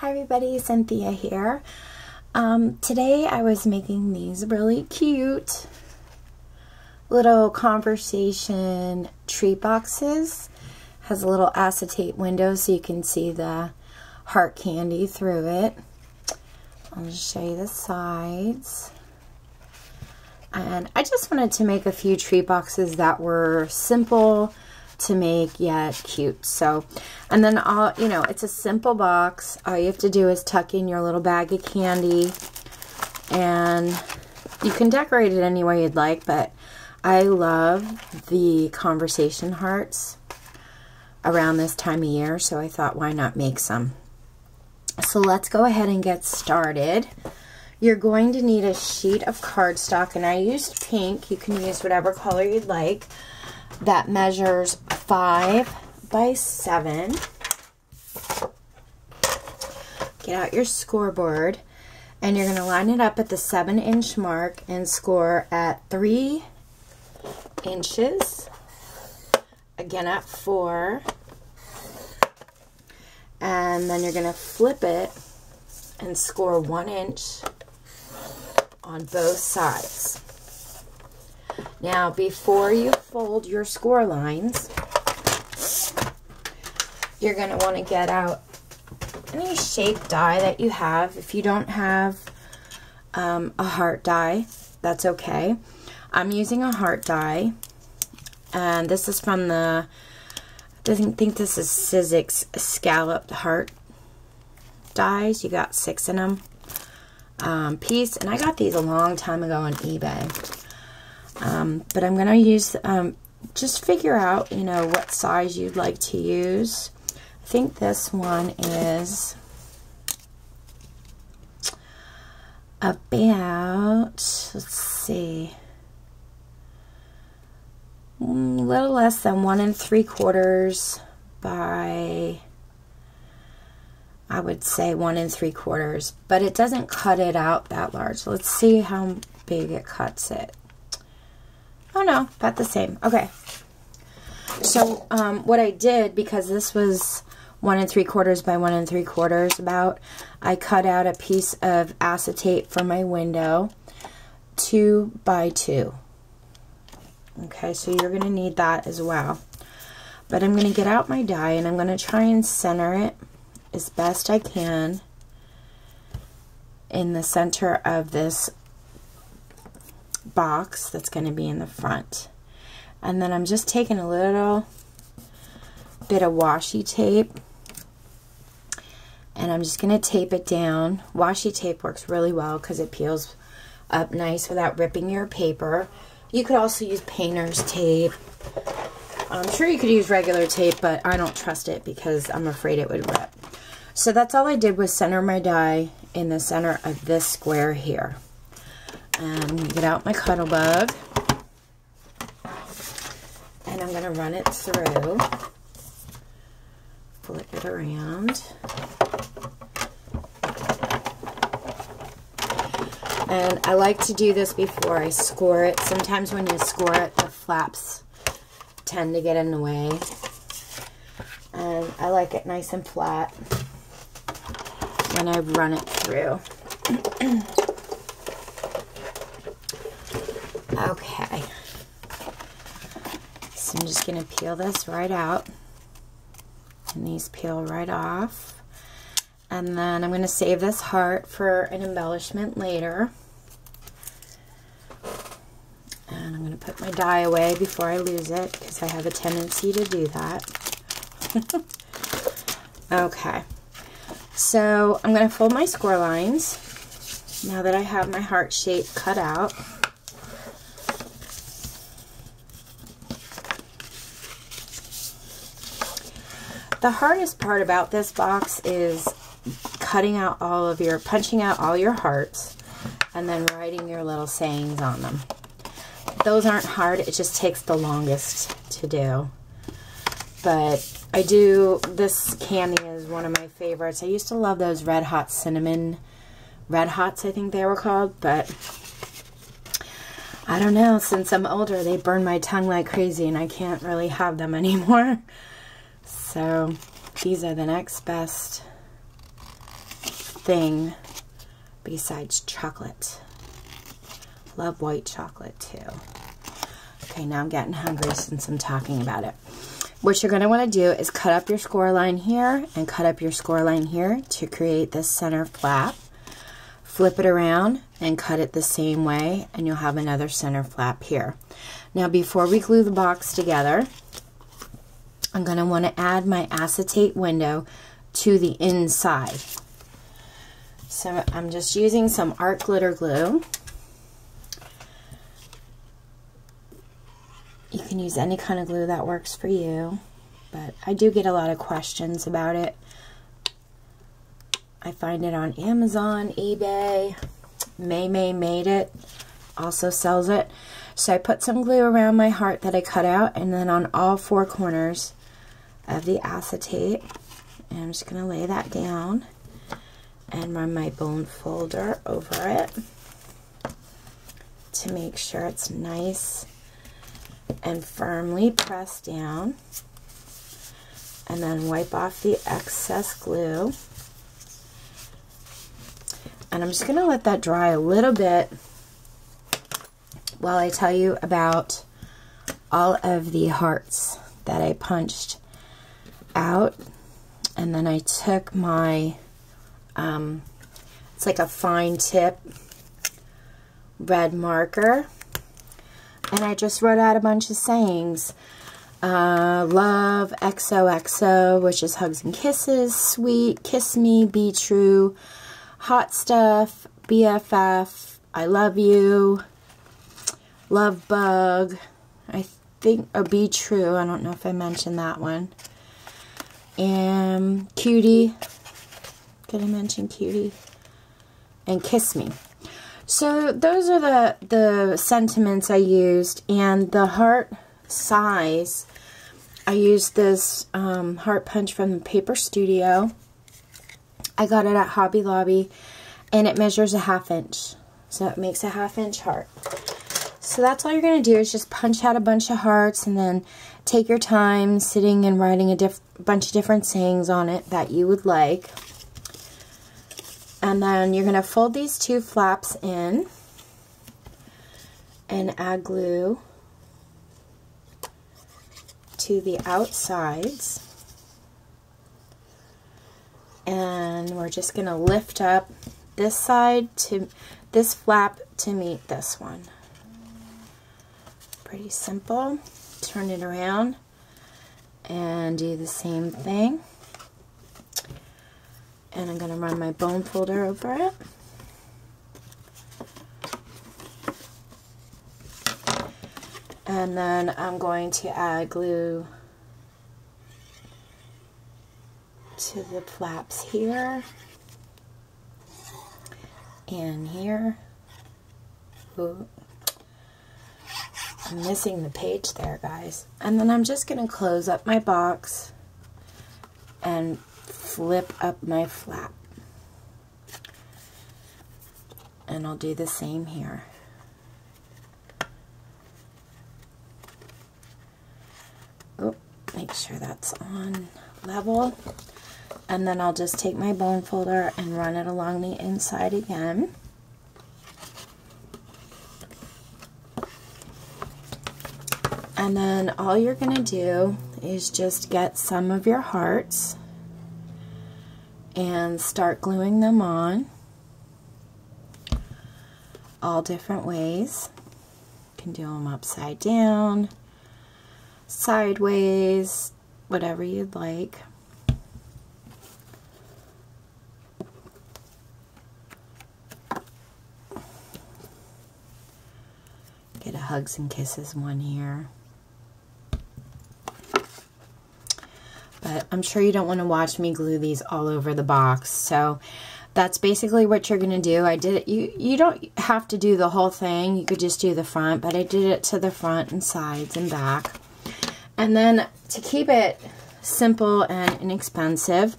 Hi everybody, Cynthia here. Today I was making these really cute little conversation treat boxes. Has a little acetate window so you can see the heart candy through it. I'll just show you the sides. And I just wanted to make a few treat boxes that were simple to make yet cute. So, and then it's a simple box. All you have to do is tuck in your little bag of candy, and you can decorate it any way you'd like, but I love the conversation hearts around this time of year, so I thought, why not make some? So let's go ahead and get started. You're going to need a sheet of cardstock, and I used pink. You can use whatever color you'd like. That measures 5 by 7. Get out your scoreboard, and you're going to line it up at the 7-inch mark and score at 3 inches. Again at 4. And then you're going to flip it and score 1 inch on both sides. Now, before you fold your score lines, you're going to want to get out any shape die that you have. If you don't have a heart die, that's okay. I'm using a heart die, and this is from the, I think this is Sizzix scalloped heart dies. You got 6 in them piece, and I got these a long time ago on eBay. But I'm going to use, just figure out, what size you'd like to use. I think this one is about, let's see, a little less than 1 3/4 by, I would say 1 3/4, but it doesn't cut it out that large. Let's see how big it cuts it. Oh no, about the same. Okay. So what I did, because this was 1 3/4 by 1 3/4 about, I cut out a piece of acetate for my window, 2 by 2. Okay, so you're going to need that as well. But I'm going to get out my die, and I'm going to try and center it as best I can in the center of this box that's going to be in the front. And then I'm just taking a little bit of washi tape, and I'm just going to tape it down. Washi tape works really well because it peels up nice without ripping your paper. You could also use painter's tape. I'm sure you could use regular tape, but I don't trust it because I'm afraid it would rip. So that's all I did, was center my die in the center of this square here. And I'm going to get out my Cuddle Bug, and I'm going to run it through, flip it around, and I like to do this before I score it. Sometimes when you score it, the flaps tend to get in the way, and I like it nice and flat when I run it through. Okay, so I'm just going to peel this right out, and these peel right off, and then I'm going to save this heart for an embellishment later, and I'm going to put my die away before I lose it because I have a tendency to do that. Okay, so I'm going to fold my score lines now that I have my heart shape cut out. The hardest part about this box is punching out all your hearts, and then writing your little sayings on them. Those aren't hard, it just takes the longest to do. But this candy is one of my favorites. I used to love those Red Hot Cinnamon, Red Hots I think they were called, but I don't know, since I'm older they burn my tongue like crazy and I can't really have them anymore. So these are the next best thing besides chocolate. Love white chocolate too. Okay, now I'm getting hungry since I'm talking about it. What you're going to want to do is cut up your score line here and cut up your score line here to create this center flap. Flip it around and cut it the same way, and you'll have another center flap here. Now, before we glue the box together, I'm going to want to add my acetate window to the inside. So I'm just using some art glitter glue. You can use any kind of glue that works for you, but I do get a lot of questions about it. I find it on Amazon, eBay. May Made It also sells it. So I put some glue around my heart that I cut out, and then on all four corners of the acetate. And I'm just going to lay that down and run my bone folder over it to make sure it's nice and firmly pressed down, and then wipe off the excess glue. And I'm just going to let that dry a little bit while I tell you about all of the hearts that I punched out. And then I took my it's like a fine tip red marker, and I just wrote out a bunch of sayings. Love, XOXO, which is hugs and kisses, sweet, kiss me, be true, hot stuff, BFF, I love you, love bug, I think, or be true, I don't know if I mentioned that one, and cutie, did I mention cutie, and kiss me. So those are the sentiments I used, and the heart size, I used this heart punch from the Paper Studio. I got it at Hobby Lobby, and it measures a 1/2 inch, so it makes a 1/2 inch heart. So that's all you're going to do is just punch out a bunch of hearts, and then take your time sitting and writing a bunch of different sayings on it that you would like. And then you're going to fold these two flaps in and add glue to the outsides. And we're just going to lift up this side to this flap to meet this one. Pretty simple. Turn it around and do the same thing. And I'm going to run my bone folder over it. And then I'm going to add glue to the flaps here and here. Ooh. I'm missing the page there, guys. And then I'm just going to close up my box and flip up my flap. And I'll do the same here. Oh, make sure that's on level. And then I'll just take my bone folder and run it along the inside again. And then all you're going to do is just get some of your hearts and start gluing them on all different ways. You can do them upside down, sideways, whatever you'd like. Get a hugs and kisses one here. But I'm sure you don't want to watch me glue these all over the box. So that's basically what you're going to do. I did it. You don't have to do the whole thing. You could just do the front, but I did it to the front and sides and back. And then to keep it simple and inexpensive,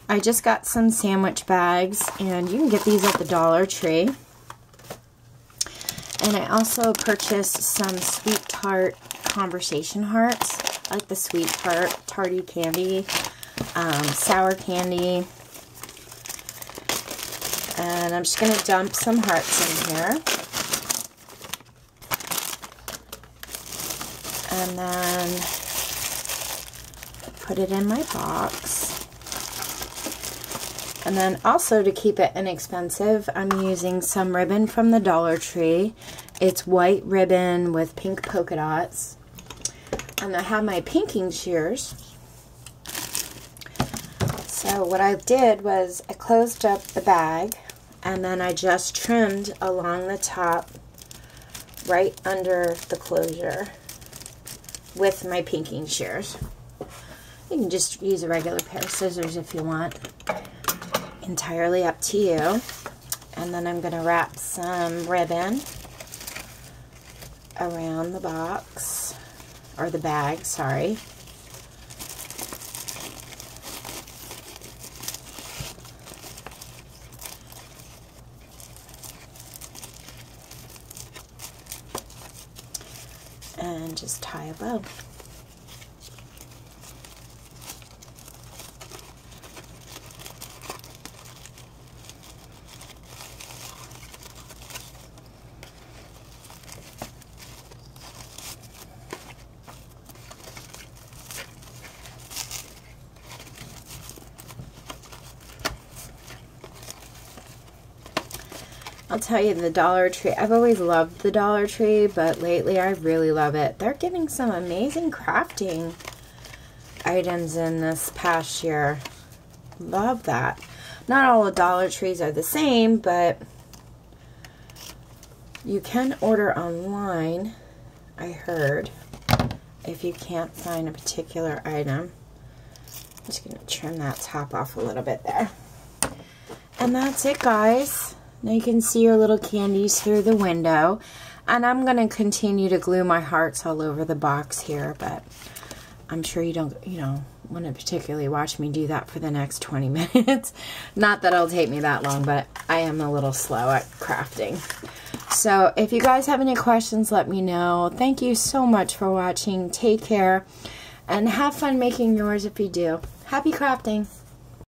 I just got some sandwich bags, and you can get these at the Dollar Tree. And I also purchased some Sweet Tart Conversation Hearts. I like the Sweet Tart, tarty candy, sour candy. And I'm just going to dump some hearts in here. And then put it in my box. And then also, to keep it inexpensive, I'm using some ribbon from the Dollar Tree. It's white ribbon with pink polka dots. And I have my pinking shears. So what I did was I closed up the bag, and then I just trimmed along the top right under the closure with my pinking shears. You can just use a regular pair of scissors if you want. Entirely up to you. And then I'm going to wrap some ribbon around the box, or the bag, sorry. And just tie a bow. I'll tell you, the Dollar Tree, I've always loved the Dollar Tree, but lately I really love it. They're getting some amazing crafting items in this past year. Love that. Not all the Dollar Trees are the same, but you can order online, I heard, if you can't find a particular item. I'm just going to trim that top off a little bit there. And that's it, guys. Now you can see your little candies through the window. And I'm going to continue to glue my hearts all over the box here, but I'm sure you don't, want to particularly watch me do that for the next 20 minutes. Not that it'll take me that long, but I am a little slow at crafting. So if you guys have any questions, let me know. Thank you so much for watching. Take care and have fun making yours if you do. Happy crafting!